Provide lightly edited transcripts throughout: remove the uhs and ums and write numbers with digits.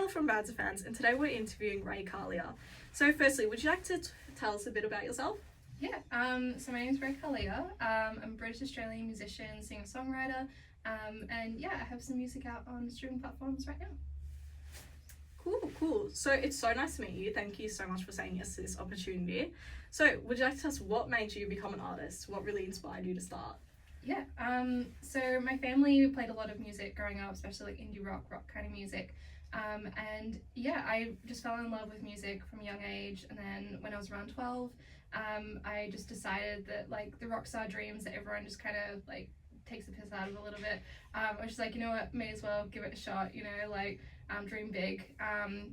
Mel from Bad to Fans, and today we're interviewing Rae Charlea. So firstly, would you like to tell us a bit about yourself? Yeah, so my name is Rae Charlea. I'm a British Australian musician, singer-songwriter, and yeah, I have some music out on streaming platforms right now. Cool. So it's so nice to meet you. Thank you so much for saying yes to this opportunity. So would you like to tell us what made you become an artist? What really inspired you to start? Yeah, so my family played a lot of music growing up, especially like indie rock kind of music. And yeah, I just fell in love with music from a young age, and then when I was around 12, I just decided that like the rock star dreams that everyone just kind of like takes the piss out of a little bit, I was just like, you know what, may as well give it a shot, you know, like dream big.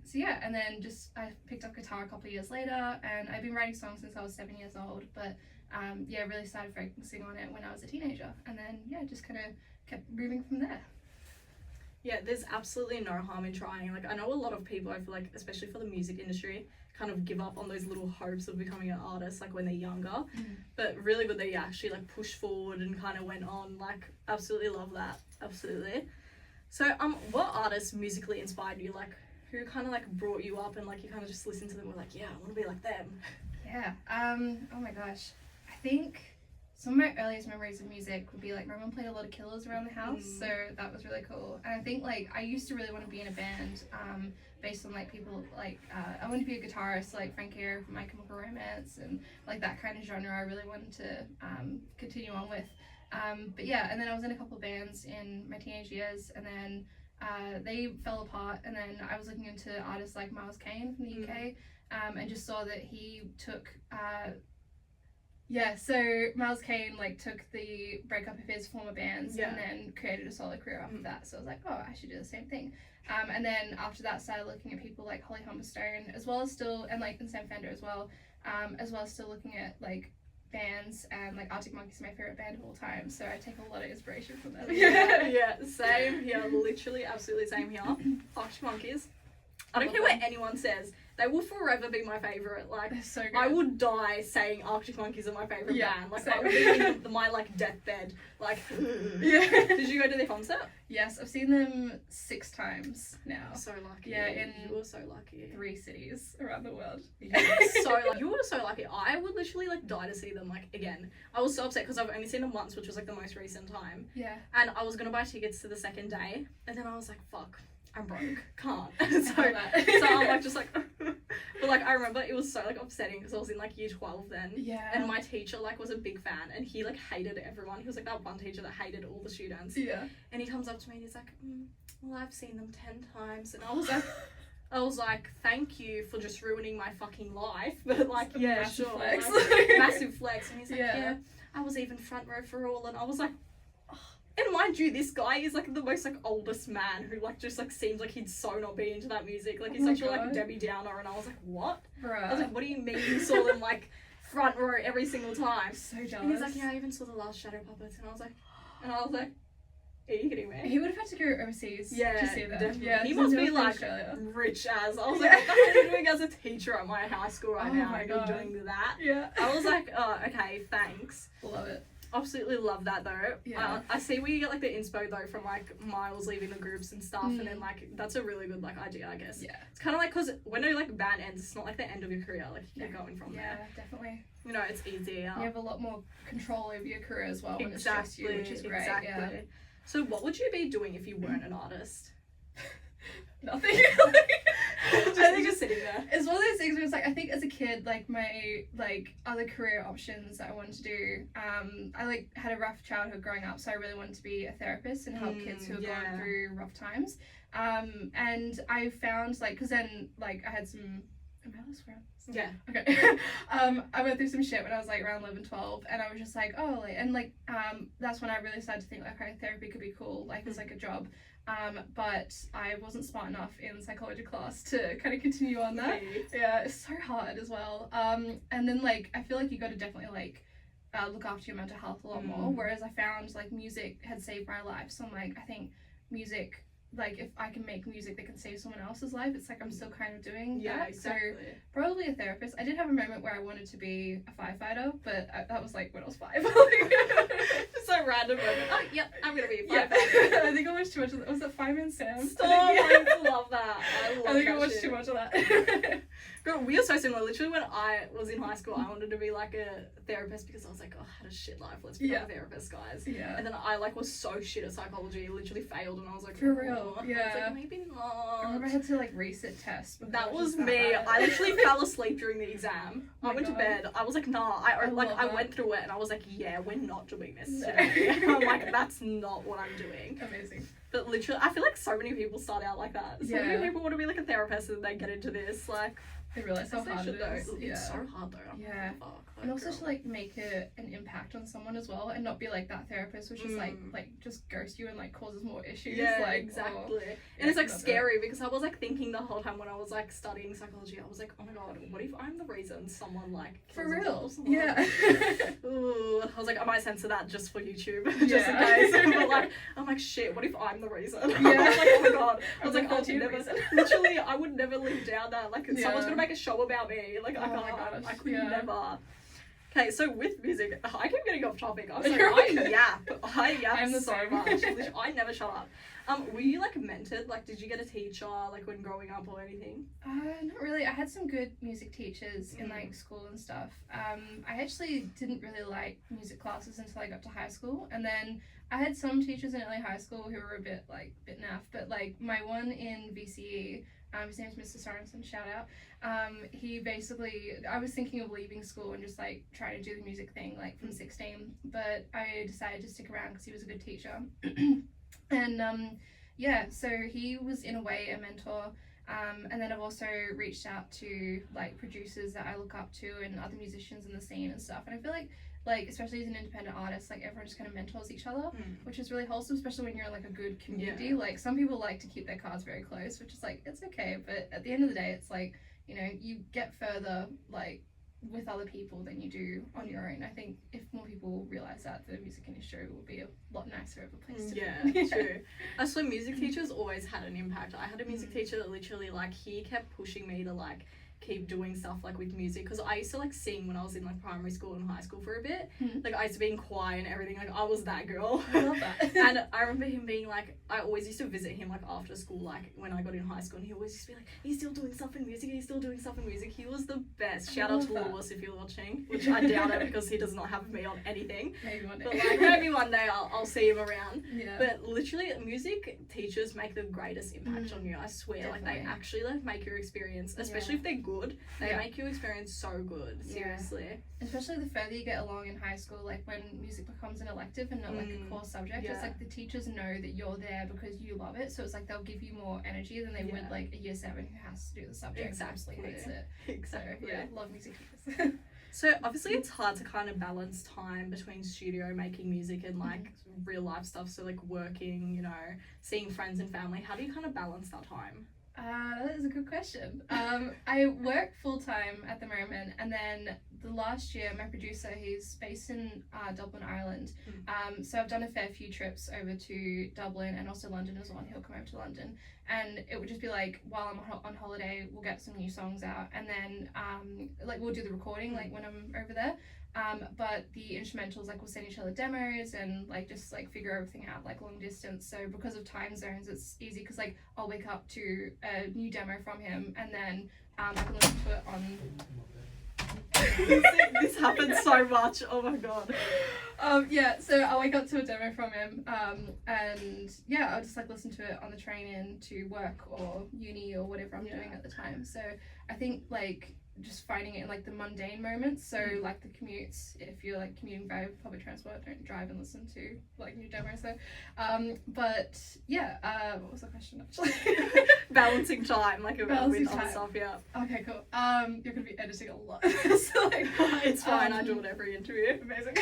So yeah, and then just I picked up guitar a couple of years later, and I've been writing songs since I was 7 years old, but yeah, really started focusing on it when I was a teenager, and then yeah, just kind of kept moving from there. Yeah, there's absolutely no harm in trying. Like, I know a lot of people, I feel like, especially for the music industry, kind of give up on those little hopes of becoming an artist, like, when they're younger. But really good that you actually, like, pushed forward and kind of went on. Like, absolutely love that. Absolutely. So, what artists musically inspired you? Like, who kind of, like, brought you up and, like, you kind of just listened to them and were like, yeah, I want to be like them? Yeah, oh my gosh. I think some of my earliest memories of music would be like my mum played a lot of Killers around the house, so that was really cool. And I think like I used to really want to be in a band, based on like people like I wanted to be a guitarist like Frank Air from My Chemical Romance and like that kind of genre I really wanted to continue on with. But yeah, and then I was in a couple of bands in my teenage years, and then they fell apart, and then I was looking into artists like Miles Kane from the UK, and just saw that he took so Miles Kane like took the breakup of his former bands and then created a solo career after that. So I was like, oh, I should do the same thing. And then after that, started looking at people like Holly Humberstone, as well as still, and like and Sam Fender as well as still looking at like bands, and like Arctic Monkeys is my favorite band of all time. So I take a lot of inspiration from them. Yeah, same here. Literally, absolutely same here. Arctic Monkeys. I don't care what anyone says. They will forever be my favourite. Like, so good. I would die saying Arctic Monkeys are my favourite band. Like, same. I would be in my, like, deathbed. Like, Did you go to their concert? Yes, I've seen them 6 times now. So lucky. Yeah, you were so lucky. 3 cities around the world. You were so lucky. I would literally, like, die to see them, like, again. I was so upset because I've only seen them once, which was, like, the most recent time. Yeah. And I was going to buy tickets to the second day, and then I was like, fuck. I'm broke, can't. so I'm like just like but like I remember it was so like upsetting because I was in like year 12 then, and my teacher like was a big fan, and he like hated everyone. He was like that one teacher that hated all the students, and he comes up to me and he's like, well, I've seen them 10 times, and I was like thank you for just ruining my fucking life, but like massive flex. Like, massive flex. And he's like yeah, I was even front row for all, and I was like, and mind you, this guy is like the most like oldest man who like just like seems like he'd so not be into that music. Like he's such a like Debbie Downer, and I was like, what? Bruh. I was like, what do you mean you saw them like front row every single time? So jealous. And he's like, yeah, I even saw the last Shadow Puppets, and I was like, are you kidding me? He would have had to go overseas to see them. Definitely. Yeah, he must be like Australia. rich as. I was like, what the hell are you doing as a teacher at my high school right now? My You're God. doing that? Yeah. I was like, oh, okay, thanks. Love it. Absolutely love that though. Yeah. I see where you get like the inspo though from like Miles leaving the groups and stuff, and then like that's a really good like idea, I guess. Yeah. It's kind of like because when a like band ends, it's not like the end of your career. Like you keep going from there. Yeah, definitely. You know, it's easier. You have a lot more control over your career as well when it's just you, which is great. Exactly. Yeah. So what would you be doing if you weren't an artist? Nothing. just sitting there. It's one of those things where it's like, I think as a kid, like my like other career options that I wanted to do, I like had a rough childhood growing up, so I really wanted to be a therapist and help kids who are going through rough times. And I found like, because then like I had some, am I allowed to swear? Yeah. Okay. I went through some shit when I was like around 11, 12, and I was just like, oh, like, and like that's when I really started to think like, okay, therapy could be cool, like it's like a job. But I wasn't smart enough in psychology class to kind of continue on that. Yeah, it's so hard as well. And then like I feel like you got to definitely like look after your mental health a lot more. Whereas I found like music had saved my life. So I'm like, I think music, like if I can make music that can save someone else's life, it's like I'm still kind of doing that. Exactly. So probably a therapist. I did have a moment where I wanted to be a firefighter, but that was like when I was 5. So random moment. Oh, yep, I'm gonna be a firefighter. Yeah. I think I was too much of that. Was it Fireman Sam? Stop! I love that. I think I watched too much of that. Girl, we are so similar. Literally, when I was in high school, I wanted to be like a therapist because I was like, oh, I had a shit life. Let's become a therapist, guys. Yeah. And then I like was so shit at psychology. Literally failed, and I was like, for real. Oh. Yeah. I was like, maybe not. I remember I had to like resit tests. That was me. I literally fell asleep during the exam. Oh I went to bed. I was like, nah. I went through it, and I was like, yeah, we're not doing this today. I'm like, that's not what I'm doing. Amazing. But literally, I feel like so many people start out like that. So many people want to be like a therapist, and they get into this like. They realise how hard it is. It's so hard though. Yeah. And also to like make an impact on someone as well, and not be like that therapist which is like just ghost you and like causes more issues. Yeah, like, exactly. And it's like scary because I was like thinking the whole time when I was like studying psychology, I was like, oh my god, what if I'm the reason someone like for real? Someone? Yeah. Ooh, I was like, I might censor that just for YouTube, just in case. But like, I'm like, shit, what if I'm the reason? Yeah. I was like, oh my god. I was like, I'll never. Literally, I would never live down that. Like, someone's gonna make a show about me. Like, I can't. I could never. Okay, so with music, I keep getting off topic. I'm sorry, I yap so much. I never shut up. Were you like mentored? Like, did you get a teacher like when growing up or anything? Not really. I had some good music teachers in like school and stuff. I actually didn't really like music classes until I got to high school, and then I had some teachers in early high school who were a bit naff. But like my one in VCE. His name's Mr. Sorensen, shout out. He basically, I was thinking of leaving school and just like trying to do the music thing like from 16, but I decided to stick around because he was a good teacher. And so he was in a way a mentor. And then I've also reached out to like producers that I look up to and other musicians in the scene and stuff. And I feel like especially as an independent artist, like everyone just kind of mentors each other, which is really wholesome, especially when you're in like a good community. Yeah. Like some people like to keep their cards very close, which is like, it's okay, but at the end of the day, it's like, you know, you get further like with other people than you do on your own. I think if more people realize that, the music industry will be a lot nicer of a place to be. Yeah, true. So music teachers always had an impact. I had a music teacher that literally like he kept pushing me to like keep doing stuff like with music, because I used to like sing when I was in like primary school and high school for a bit. Like I used to be in choir and everything. Like I was that girl. I love that. And I remember him being like, I always used to visit him like after school, like when I got in high school, and he always used to be like, he's still doing stuff in music, he's still doing stuff in music. He was the best. Shout out to Lewis if you're watching, which I doubt it because he does not have me on anything. Maybe one day. But like maybe one day I'll see him around. Yeah. But literally music teachers make the greatest impact on you, I swear. Definitely. Like they actually like make your experience, especially if they're good, they make your experience so good, seriously. Especially the further you get along in high school, like when music becomes an elective and not like a core subject, it's like the teachers know that you're there because you love it, so it's like they'll give you more energy than they would like a year 7 who has to do the subject. Exactly. Hates it. Exactly. So love music teachers. So obviously it's hard to kind of balance time between studio making music and like real life stuff, so like working, you know, seeing friends and family. How do you kind of balance that time? That is a good question. I work full-time at the moment, and then the last year my producer, he's based in Dublin, Ireland, so I've done a fair few trips over to Dublin and also London as well, and he'll come over to London, and it would just be like while I'm on holiday we'll get some new songs out, and then like we'll do the recording like when I'm over there. But the instrumentals, like we'll send each other demos and like just like figure everything out like long distance. So because of time zones, it's easy because like I'll wake up to a new demo from him, and then I can listen to it on. This happens so much. Oh my god. So I'll wake up to a demo from him, and I'll just like listen to it on the train in to work or uni or whatever I'm doing at the time. So I think like just finding it in like the mundane moments, so like the commutes, if you're like commuting by public transport, don't drive and listen to like new demos though. But what was the question actually? Balancing time, like balancing with time. Other stuff, yeah. Okay, cool. You're gonna be editing a lot. So like it's fine, I do it every interview. Amazing.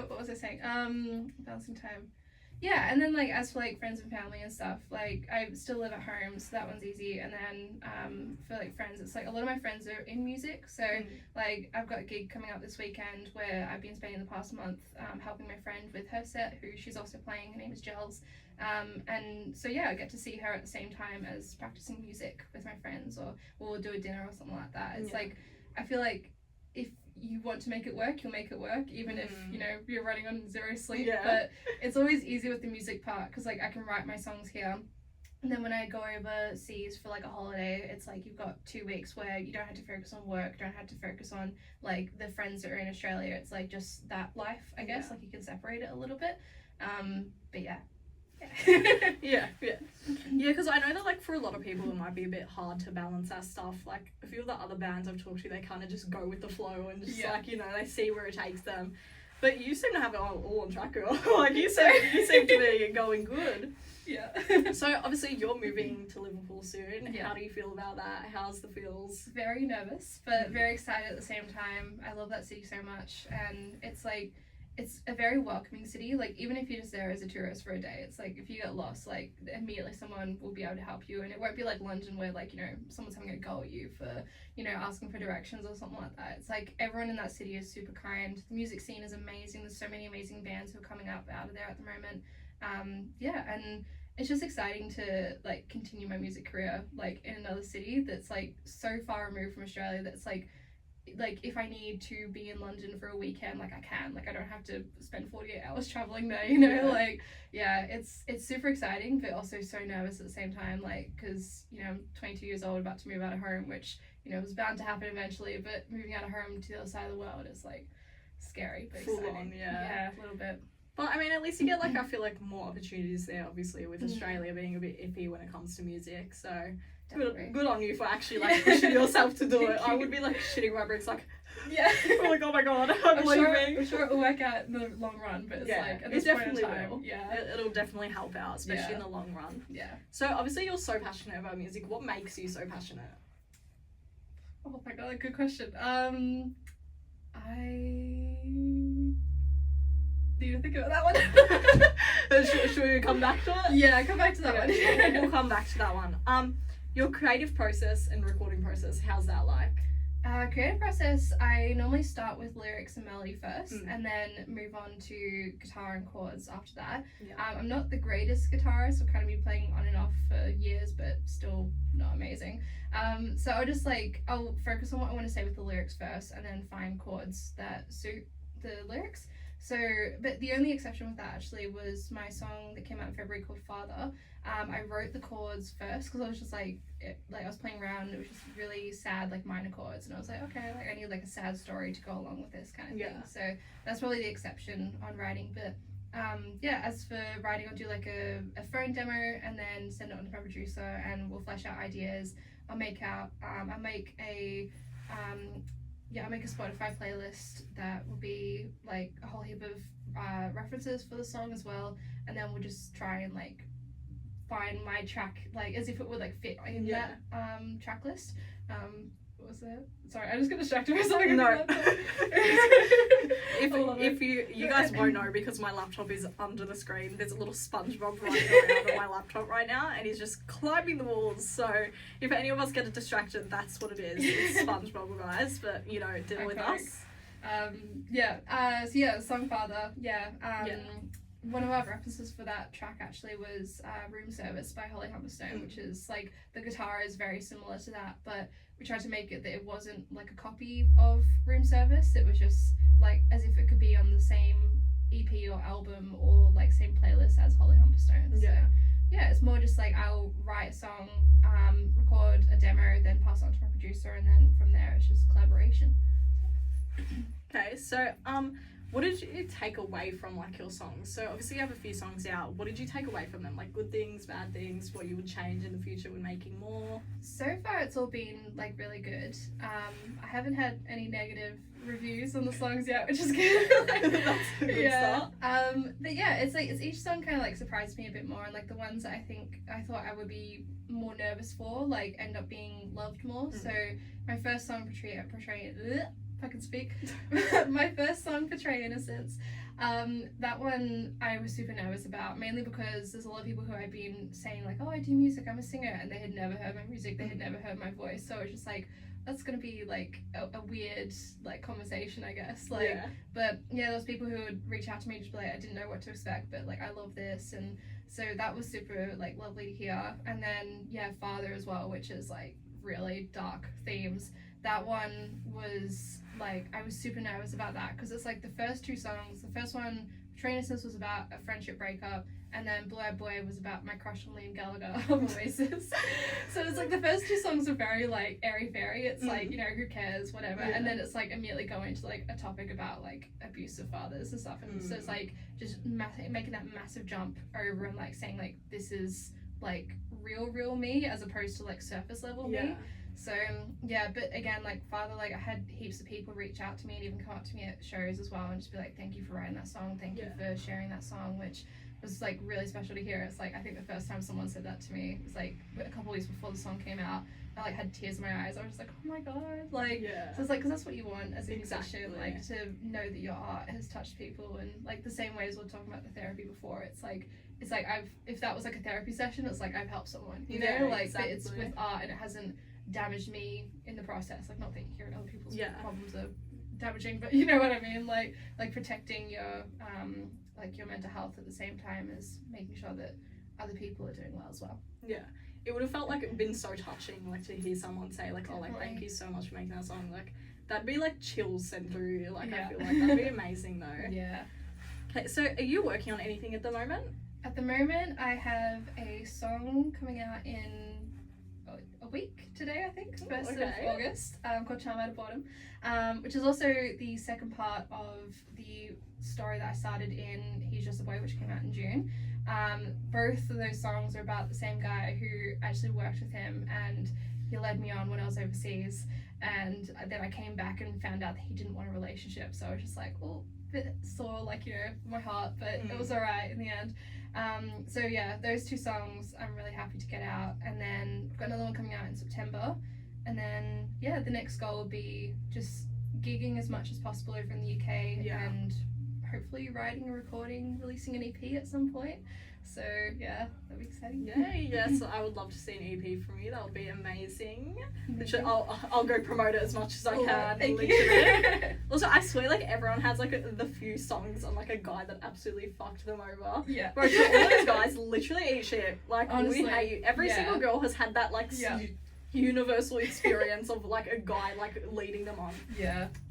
What was I saying? Balancing time. Yeah, and then like as for like friends and family and stuff, like I still live at home, so that one's easy. And then for like friends, it's like a lot of my friends are in music, so like I've got a gig coming up this weekend where I've been spending the past month helping my friend with her set, who she's also playing. Her name is Gels, and so I get to see her at the same time as practicing music with my friends, or we'll do a dinner or something like that. It's like I feel like if you want to make it work, you'll make it work, even if, you know, you're running on 0 sleep. Yeah. But it's always easy with the music part, because like I can write my songs here, and then when I go overseas for like a holiday, it's like you've got 2 weeks where you don't have to focus on work, don't have to focus on like the friends that are in Australia. It's like just that life, I guess. Like you can separate it a little bit. But yeah. Yeah, because I know that like for a lot of people it might be a bit hard to balance that stuff. Like a few of the other bands I've talked to, they kind of just go with the flow and just like, you know, they see where it takes them. But you seem to have it all on track, girl. Like you seem to be going good. Yeah. So obviously you're moving to Liverpool soon. Yeah. How do you feel about that? How's the feels? Very nervous, but very excited at the same time. I love that city so much, and it's like, it's a very welcoming city. Like even if you're just there as a tourist for a day, it's like if you get lost, like immediately someone will be able to help you, and it won't be like London where like, you know, someone's having a go at you for, you know, asking for directions or something like that. It's like everyone in that city is super kind. The music scene is amazing. There's so many amazing bands who are coming up out of there at the moment. And it's just exciting to like continue my music career like in another city that's like so far removed from Australia, that's like if I need to be in London for a weekend, like I can, like I don't have to spend 48 hours traveling there, you know. Like it's super exciting, but also so nervous at the same time, like because, you know, I'm 22 years old, about to move out of home, which, you know, was bound to happen eventually, but moving out of home to the other side of the world is like scary but Full exciting. on, Yeah, a little bit. But I mean, at least you get like, I feel like more opportunities there, obviously, with Australia being a bit iffy when it comes to music. So good on you for actually like pushing yourself to do it. I would be like shitting my bricks, like, I'm like, oh my god, I'm leaving. I'm sure it will work out in the long run, but it's like at this point in time, will. It'll definitely help out, especially in the long run. Yeah. So obviously you're so passionate about music. What makes you so passionate? Oh my god, good question. I need to think about that one. Should we come back to it? Yeah, come back to that one. We'll come back to that one. Your creative process and recording process, how's that like? Creative process, I normally start with lyrics and melody first, and then move on to guitar and chords after that. I'm not the greatest guitarist, I've kind of been playing on and off for years, but still not amazing. So I'll focus on what I want to say with the lyrics first, and then find chords that suit the lyrics. So, but the only exception with that actually was my song that came out in February called Father. I wrote the chords first because I was just like I was playing around, and it was just really sad, like minor chords, and I was like, okay, like I need like a sad story to go along with this kind of thing. So that's probably the exception on writing. But as for writing, I'll do like a phone demo and then send it on to my producer, and we'll flesh out ideas. I'll make a Spotify playlist that will be like a whole heap of references for the song as well, and then we'll just try and like find my track like as if it would like fit in that track list. What was that? Sorry, I just got distracted by something. No. if you guys won't know, because my laptop is under the screen, there's a little SpongeBob running around on my laptop right now, and he's just climbing the walls. So if any of us get distracted, that's what it is. It's SpongeBob, guys. But you know, deal with us. Song Father. One of our references for that track actually was Room Service by Holly Humberstone, which is like the guitar is very similar to that, but we tried to make it that it wasn't like a copy of Room Service. It was just like as if it could be on the same EP or album or like same playlist as Holly Humberstone. So it's more just like I'll write a song, record a demo, then pass it on to my producer, and then from there it's just collaboration. Okay, so what did you take away from like your songs? So obviously you have a few songs out. What did you take away from them? Like good things, bad things, what you would change in the future when making more? So far it's all been like really good. I haven't had any negative reviews on the songs yet, which is good. That's a good start. But yeah, it's each song kind of like surprised me a bit more, and like the ones that I thought I would be more nervous for like end up being loved more. So my first song portraying if I can speak. My first song, Portray Innocence, that one I was super nervous about, mainly because there's a lot of people who I've been saying like, oh, I do music, I'm a singer, and they had never heard my music, they had never heard my voice, so it's just like, that's gonna be like a weird like conversation, I guess, but those people who would reach out to me just be like, I didn't know what to expect, but like I love this, and so that was super like lovely to hear. And then Father as well, which is like really dark themes that one was like, I was super nervous about that because it's like the first two songs. The first one, Trainasis, was about a friendship breakup, and then Blue Eyed Boy was about my crush on Liam Gallagher of Oasis. So it's like the first two songs are very like airy-fairy. It's like, you know, who cares, whatever. And then it's like immediately going to like a topic about like abusive fathers and stuff. And so it's like just making that massive jump over and like saying like, this is like real me as opposed to like surface level me. So yeah, but again, like Father, like I had heaps of people reach out to me and even come up to me at shows as well and just be like, thank you for writing that song, thank you for sharing that song, which was like really special to hear. It's like, I think the first time someone said that to me was like a couple weeks before the song came out. I like had tears in my eyes. I was just like, oh my god, like so it's like, because that's what you want as a musician, like to know that your art has touched people. And like the same way as we were talking about the therapy before, it's like I've, if that was like a therapy session, it's like I've helped someone, you know, like but it's with art and it hasn't damaged me in the process. Like, not that hearing other people's problems are damaging, but you know what I mean, like protecting your like your mental health at the same time as making sure that other people are doing well as well. It would have felt like it'd been so touching, like to hear someone say like, oh, like thank you so much for making that song. Like that'd be like chills sent through you. Like I feel like that'd be amazing though. Okay, so are you working on anything at the moment? At the moment, I have a song coming out in a week today, I think, 1st of August, called Charm Out of Bottom, which is also the second part of the story that I started in He's Just a Boy, which came out in June. Both of those songs are about the same guy who actually worked with him, and he led me on when I was overseas, and then I came back and found out that he didn't want a relationship, so I was just like, oh, bit sore, like, you know, my heart, but it was alright in the end. So yeah, those two songs I'm really happy to get out, and then I've got another one coming out in September, and then yeah, the next goal will be just gigging as much as possible over in the UK, and hopefully writing and recording, releasing an EP at some point. So yeah, that'd be exciting. Yes, I would love to see an EP from you. That would be amazing. Literally, I'll go promote it as much as I can. Thank you. Also, I swear, like everyone has like the few songs on like a guy that absolutely fucked them over. Bro, all those guys literally eat shit. Like, honestly, we hate you. Every single girl has had that like universal experience of like a guy like leading them on.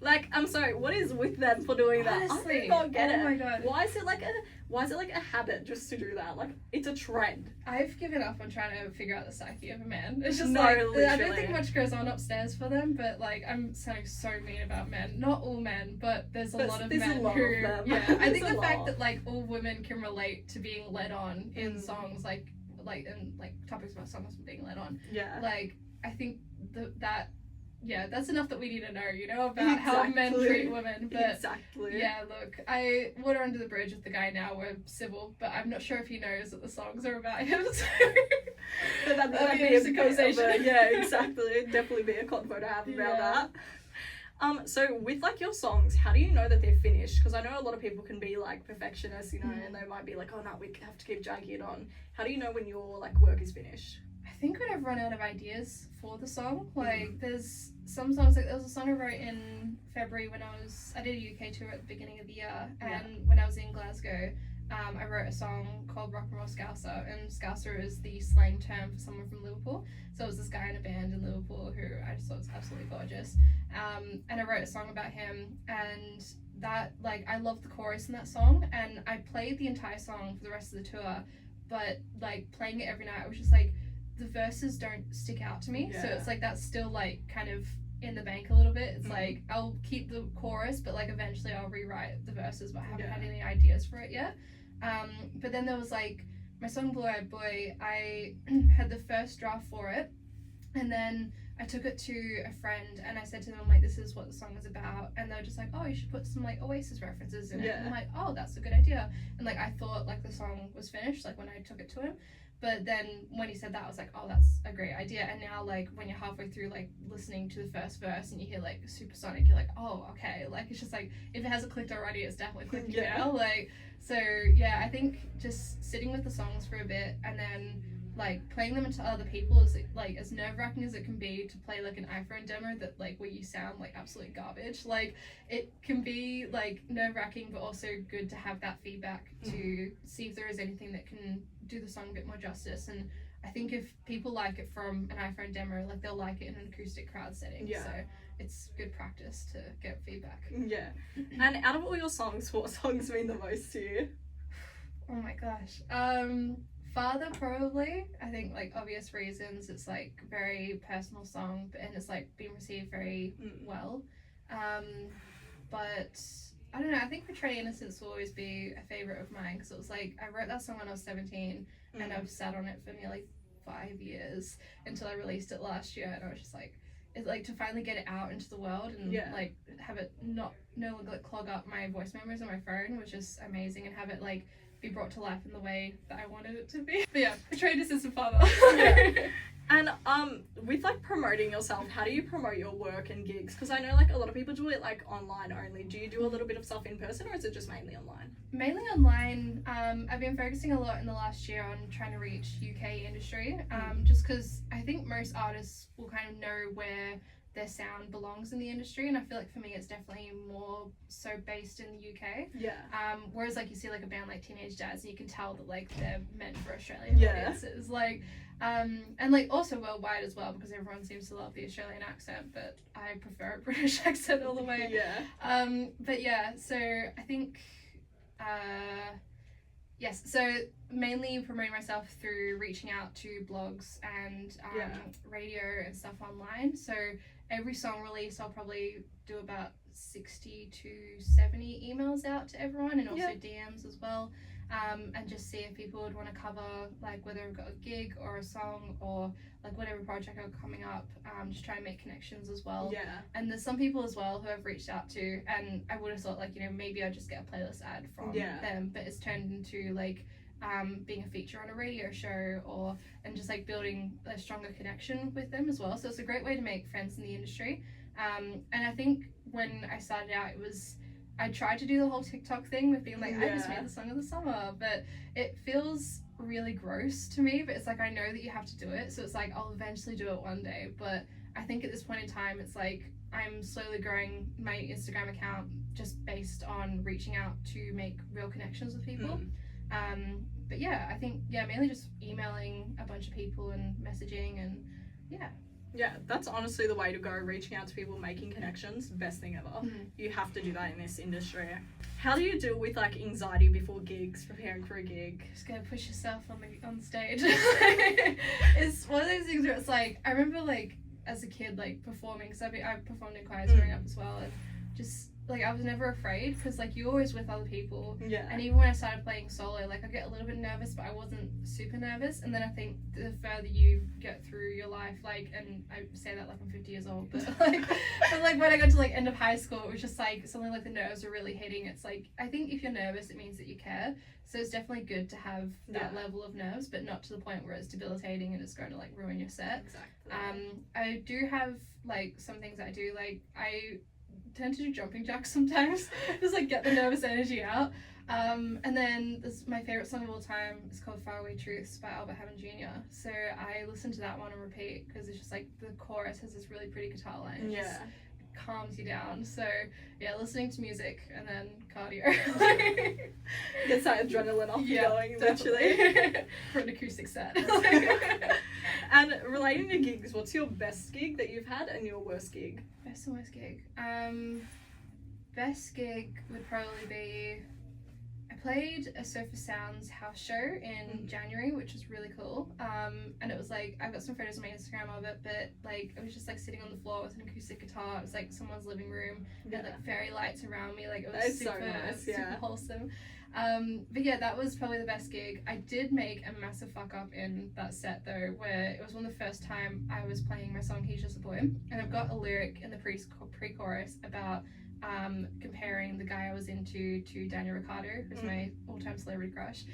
Like, I'm sorry, what is with them for doing that? Honestly, I do not get it. Oh my god. Why is it like a habit just to do that? Like, it's a trend. I've given up on trying to figure out the psyche of a man. It's just literally. I don't think much goes on upstairs for them, but like, I'm sounding so mean about men. Not all men, but there's a lot of men who I think the fact that like all women can relate to being led on in songs like in like topics about songs being led on. Like, I think that's enough that we need to know, you know, about how men treat women. But yeah, look, I water under the bridge with the guy now. We're civil, but I'm not sure if he knows that the songs are about him. So that'd be a conversation. It'd definitely be a convo to have about that. So with like your songs, how do you know that they're finished? Because I know a lot of people can be like perfectionists, you know, and they might be like, oh no, we have to keep dragging it on. How do you know when your like work is finished? I think when I've run out of ideas for the song, like there's some songs, like there was a song I wrote in February when I did a UK tour at the beginning of the year, and when I was in Glasgow, I wrote a song called Rock and Roll Scouser, and Scouser is the slang term for someone from Liverpool. So it was this guy in a band in Liverpool who I just thought was absolutely gorgeous, and I wrote a song about him, and that, like, I loved the chorus in that song, and I played the entire song for the rest of the tour, but like playing it every night, I was just like, the verses don't stick out to me, so it's like that's still like kind of in the bank a little bit. It's like I'll keep the chorus, but like eventually I'll rewrite the verses, but I haven't had any ideas for it yet. But then there was like my song Blue Eyed Boy. I had the first draft for it, and then I took it to a friend and I said to them, like, this is what the song is about, and they were just like, oh, you should put some like Oasis references in it. And I'm like, oh, that's a good idea. And like I thought like the song was finished like when I took it to him. But then when he said that, I was like, oh, that's a great idea. And now, like, when you're halfway through, like, listening to the first verse and you hear, like, Supersonic, you're like, oh, okay. Like, it's just, like, if it hasn't clicked already, it's definitely clicking now. Like, so, yeah, I think just sitting with the songs for a bit and then like playing them to other people is like as nerve-wracking as it can be to play like an iPhone demo that like where you sound like absolute garbage. Like it can be like nerve-wracking but also good to have that feedback to see if there is anything that can do the song a bit more justice. And I think if people like it from an iPhone demo, like they'll like it in an acoustic crowd setting. Yeah. So it's good practice to get feedback. Yeah. And out of all your songs, what songs mean the most to you? Oh my gosh. Father, probably. I think like obvious reasons. It's like very personal song, and it's like been received very well. But I don't know. I think Portray Innocence will always be a favorite of mine because it was like I wrote that song when I was 17, and I've sat on it for nearly 5 years until I released it last year, and I was just like, it's like to finally get it out into the world and like have it no longer like clog up my voice memos on my phone was just amazing, and have it like be brought to life in the way that I wanted it to be. But yeah, Portray Innocence and Father. Yeah. And with like promoting yourself, how do you promote your work and gigs? Because I know like a lot of people do it like online only. Do you do a little bit of stuff in person, or is it just mainly online? Mainly online. I've been focusing a lot in the last year on trying to reach UK industry, just because I think most artists will kind of know where their sound belongs in the industry, and I feel like for me it's definitely more so based in the UK. Yeah. Whereas like you see like a band like Teenage Jazz, and you can tell that like they're meant for Australian audiences. Like and like also worldwide as well, because everyone seems to love the Australian accent, but I prefer a British accent all the way. Yeah. But yeah, so I think yes, so mainly promoting myself through reaching out to blogs and radio and stuff online. So every song release I'll probably do about 60 to 70 emails out to everyone, and also DMs as well, and just see if people would want to cover like whether I've got a gig or a song or like whatever project I've got coming up, just try and make connections as well. And there's some people as well who I've reached out to, and I would have thought like, you know, maybe I just get a playlist ad from them, but it's turned into like being a feature on a radio show, and just like building a stronger connection with them as well. So it's a great way to make friends in the industry. And I think when I started out, I tried to do the whole TikTok thing with being like, I just made the song of the summer, but it feels really gross to me. But it's like, I know that you have to do it, so it's like I'll eventually do it one day. But I think at this point in time, it's like I'm slowly growing my Instagram account just based on reaching out to make real connections with people. But yeah, I think mainly just emailing a bunch of people and messaging, and yeah, that's honestly the way to go. Reaching out to people, making connections, best thing ever. You have to do that in this industry. How do you deal with like anxiety before gigs, preparing for a gig? Just gotta push yourself on stage. It's one of those things where it's like, I remember like as a kid like performing, because I performed in choirs growing up as well, and just like I was never afraid, because like you're always with other people, and even when I started playing solo, like I get a little bit nervous, but I wasn't super nervous. And then I think the further you get through your life, like, and I say that like I'm 50 years old, but like when I got to like end of high school, it was just like something like the nerves are really hitting. It's like, I think if you're nervous, it means that you care, so it's definitely good to have that level of nerves, but not to the point where it's debilitating and it's going to like ruin your set. I do have like some things that I do, like I tend to do jumping jacks sometimes, just like get the nervous energy out. And then this my favorite song of all time is called Faraway Truths by Albert Hammond Jr. So I listen to that one on repeat because it's just like the chorus has this really pretty guitar line. It just calms you down. So yeah, listening to music and then cardio. Gets that adrenaline off you going eventually. For an acoustic set. And relating to gigs, what's your best gig that you've had and your worst gig? Best and worst gig. Best gig would probably be, I played a Sofa Sounds house show in January, which was really cool. And it was like, I've got some photos on my Instagram of it, but like it was just like sitting on the floor with an acoustic guitar. It was like someone's living room. They had like fairy lights around me. Like it was super, so nice, super wholesome. But yeah, that was probably the best gig. I did make a massive fuck up in that set though, where it was one of the first time I was playing my song He's Just a Boy, and I've got a lyric in the pre-chorus about comparing the guy I was into to Daniel Ricciardo, who's my all-time celebrity crush.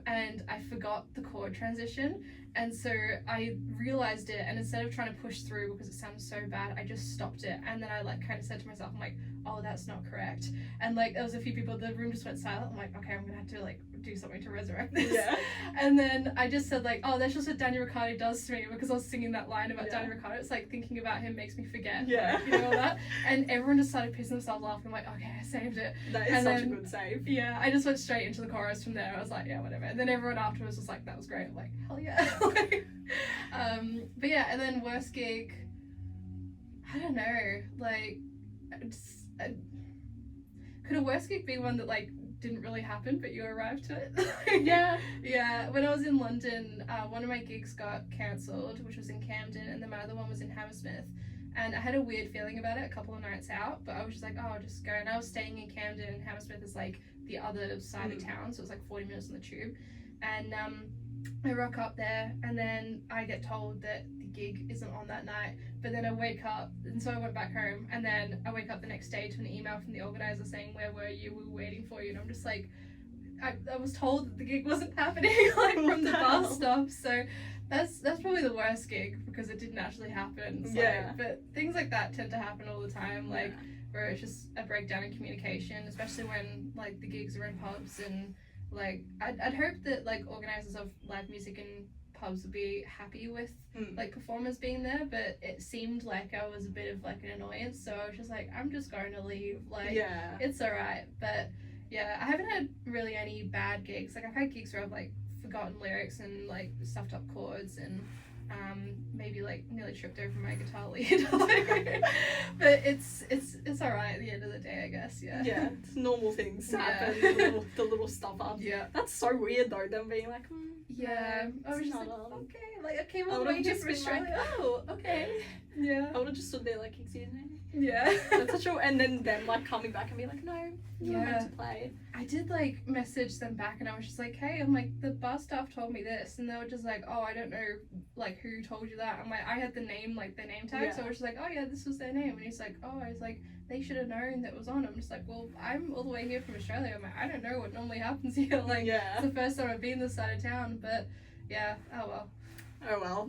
and I forgot the chord transition, and so I realized it, and instead of trying to push through because it sounded so bad, I just stopped it, and then I like kind of said to myself, I'm like, oh, that's not correct, and like there was a few people, the room just went silent. I'm like, okay, I'm gonna have to like do something to resurrect this. Yeah. And then I just said like, oh, that's just what Daniel Ricciardo does to me, because I was singing that line about Daniel Ricciardo. It's like thinking about him makes me forget. Yeah. Like, you know all that. And everyone just started pissing themselves laughing. I'm like, okay, I saved it. That is such a good save. Yeah, I just went straight into the chorus from there. I was like, yeah, whatever. And then everyone afterwards was like, that was great. I'm like, hell yeah. But yeah, and then worst gig, I don't know, like, could a worst gig be one that like didn't really happen but you arrived to it? Yeah, when I was in London, one of my gigs got cancelled, which was in Camden, and then my other one was in Hammersmith, and I had a weird feeling about it a couple of nights out, but I was just like, oh, I'll just go. And I was staying in Camden, and Hammersmith is like the other side of town, so it was like 40 minutes on the tube, and I rock up there, and then I get told that the gig isn't on that night. But then I wake up, and so I went back home, and then I wake up the next day to an email from the organizer saying, where were you? We were waiting for you. And I'm just like, I was told that the gig wasn't happening, like from the bus stop. So that's probably the worst gig, because it didn't actually happen. So, but things like that tend to happen all the time, like where it's just a breakdown in communication, especially when like the gigs are in pubs, and like I'd hope that like organizers of live music and pubs would be happy with like performers being there, but it seemed like I was a bit of like an annoyance, so I was just like, I'm just going to leave, like it's alright. But yeah, I haven't had really any bad gigs. Like I've had gigs where I've like forgotten lyrics and like stuffed up chords, and maybe like nearly tripped over my guitar lead. But it's alright at the end of the day, I guess. Yeah, it's normal things happen. The little stuff up. That's so weird though, them being like I was just like, okay, well, we're here from Australia. Like, oh, okay. I would have just stood there like, excuse me. That's such a, and then them like coming back and be like, no, you were meant to play. I did like message them back, and I was just like, hey, I'm like, the bar staff told me this, and they were just like, oh, I don't know like who told you that. I'm like, I had the name, like the name tag, so I was just like, oh yeah, this was their name. And he's like, oh, I was like, they should have known that was on. I'm just like, well, I'm all the way here from Australia. I'm like, I don't know what normally happens here. Like, it's the first time I've been this side of town, but yeah, oh well.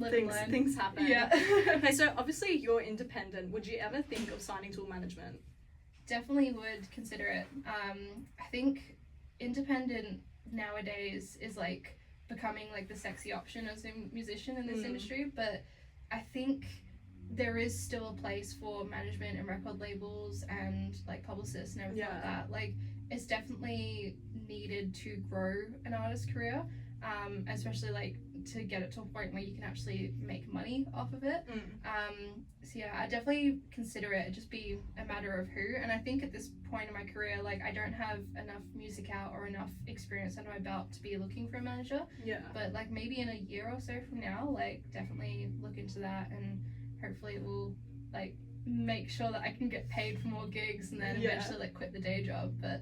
Things happen. Okay, so obviously you're independent. Would you ever think of signing to a management? Definitely would consider it. I think independent nowadays is like becoming like the sexy option as a musician in this industry, but I think there is still a place for management and record labels and like publicists and everything like that. Like it's definitely needed to grow an artist's career, especially like to get it to a point where you can actually make money off of it. So yeah, I definitely consider it. It'd just be a matter of who. And I think at this point in my career, like I don't have enough music out or enough experience under my belt to be looking for a manager. But like maybe in a year or so from now, like definitely look into that, and hopefully it will like make sure that I can get paid for more gigs, and then eventually like quit the day job. But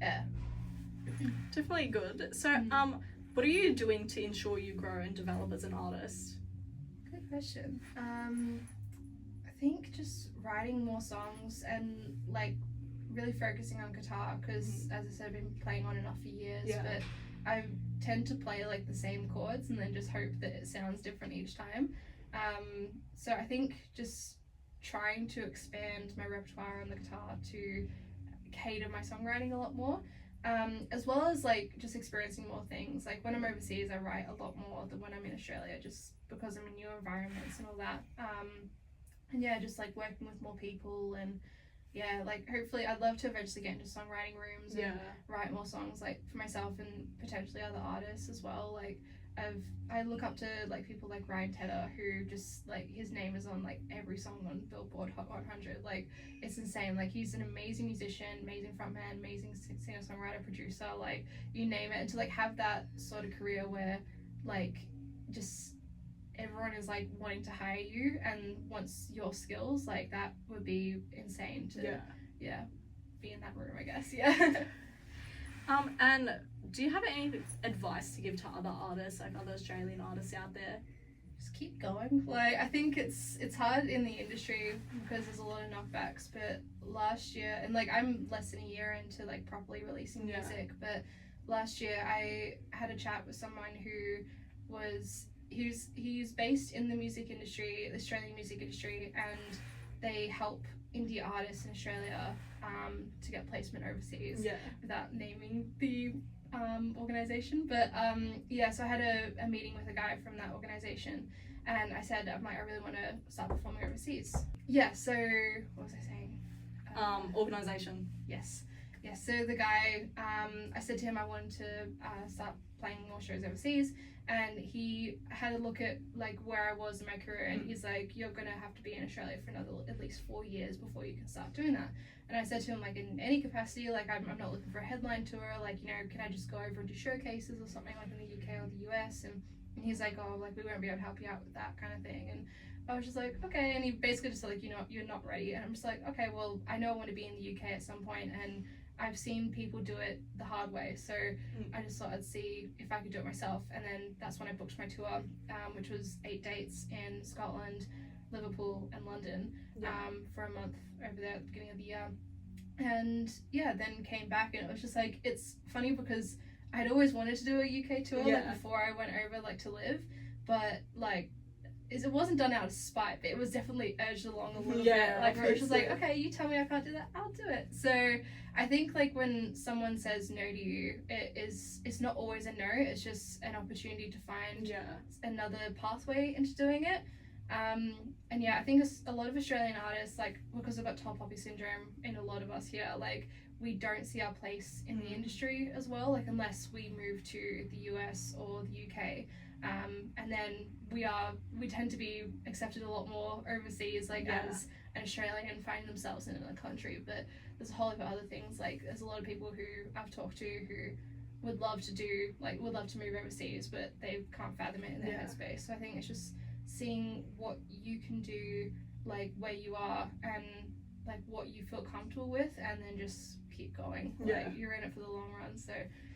yeah, definitely good. So what are you doing to ensure you grow and develop as an artist? Good question. I think just writing more songs and like really focusing on guitar, because as I said, I've been playing on and off for years, but I tend to play like the same chords and then just hope that it sounds different each time. So I think just trying to expand my repertoire on the guitar to cater my songwriting a lot more, as well as like just experiencing more things. Like when I'm overseas, I write a lot more than when I'm in Australia, just because I'm in new environments and all that. And yeah, just like working with more people, and yeah, like hopefully I'd love to eventually get into songwriting rooms and write more songs like for myself and potentially other artists as well. Like I look up to like people like Ryan Tedder, who just like his name is on like every song on Billboard Hot 100. Like it's insane. Like he's an amazing musician, amazing frontman, amazing singer, songwriter, producer, like you name it. And to like have that sort of career where like just everyone is like wanting to hire you and wants your skills, like that would be insane to be in that room, I guess. And do you have any advice to give to other artists, like other Australian artists out there? Just keep going. Like I think it's hard in the industry because there's a lot of knockbacks, but last year, and like I'm less than a year into like properly releasing music, but last year I had a chat with someone who was he's based in the music industry, the Australian music industry, and they help indie artists in Australia to get placement overseas. Yeah. Without naming the organization, but so I had a meeting with a guy from that organization, and I said I really want to start performing overseas. Yeah. So what was I saying? Organization. Yes. So the guy, I said to him I wanted to start playing more shows overseas, and he had a look at like where I was in my career, and he's like, you're gonna have to be in Australia for another at least 4 years before you can start doing that. And I said to him, like, in any capacity, like I'm not looking for a headline tour, like, you know, can I just go over and do showcases or something like in the UK or the US? And he's like, oh, like we won't be able to help you out with that kind of thing. And I was just like, okay. And he basically just said, like, you know, you're not ready. And I'm just like, okay, well, I know I want to be in the UK at some point, and I've seen people do it the hard way, so I just thought I'd see if I could do it myself. And then that's when I booked my tour, which was 8 dates in Scotland, Liverpool and London, for a month over there at the beginning of the year. And then came back, and it was just like, it's funny because I'd always wanted to do a UK tour like before I went over like to live, but like it wasn't done out of spite, but it was definitely urged along a little bit, like where it was just like, okay, you tell me I can't do that, I'll do it. So I think like when someone says no to you, it's not always a no, it's just an opportunity to find another pathway into doing it. And I think a lot of Australian artists, like, because we've got tall poppy syndrome in a lot of us here, like we don't see our place in the industry as well, like unless we move to the US or the UK. And then we tend to be accepted a lot more overseas, like as an Australian finding themselves in another country. But there's a whole lot of other things, like there's a lot of people who I've talked to who would love to move overseas, but they can't fathom it in their headspace. So I think it's just seeing what you can do, like where you are, and like what you feel comfortable with, and then just keep going. Like you're in it for the long run, so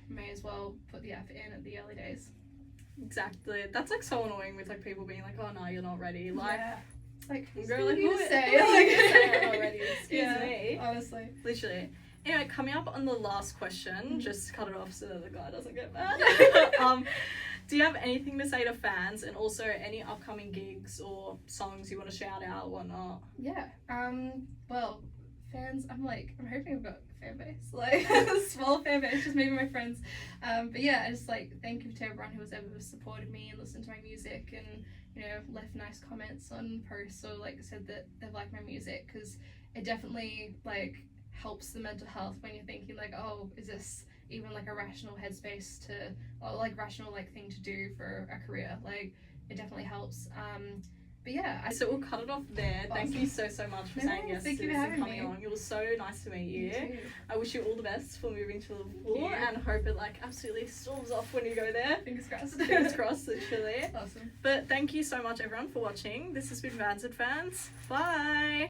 you may as well put the effort in at the early days. Exactly. That's like so annoying with like people being like, oh no, you're not ready. Like, it's like, who's girl, like, you to say? I'm not ready. Excuse me. Honestly. Literally. Anyway, coming up on the last question, just cut it off so that the guy doesn't get mad. Do you have anything to say to fans, and also any upcoming gigs or songs you want to shout out or whatnot? Yeah. Well, fans, I'm hoping I've got a fan base, like a small fan base, just maybe my friends. But yeah, I just like thank you to everyone who has ever supported me and listened to my music, and you know, left nice comments on posts, or like said that they've liked my music, because it definitely like helps the mental health when you're thinking like, oh, is this even like a rational headspace to, or like rational like thing to do for a career? Like it definitely helps. But yeah, so we'll cut it off there. Awesome. Thank you so much for saying yes to coming on. It was so nice to meet you. Too. I wish you all the best for moving to Liverpool, and hope it like absolutely storms off when you go there. Fingers crossed. Fingers crossed, literally. Awesome. But thank you so much everyone for watching. This has been Vans and Fans. Bye.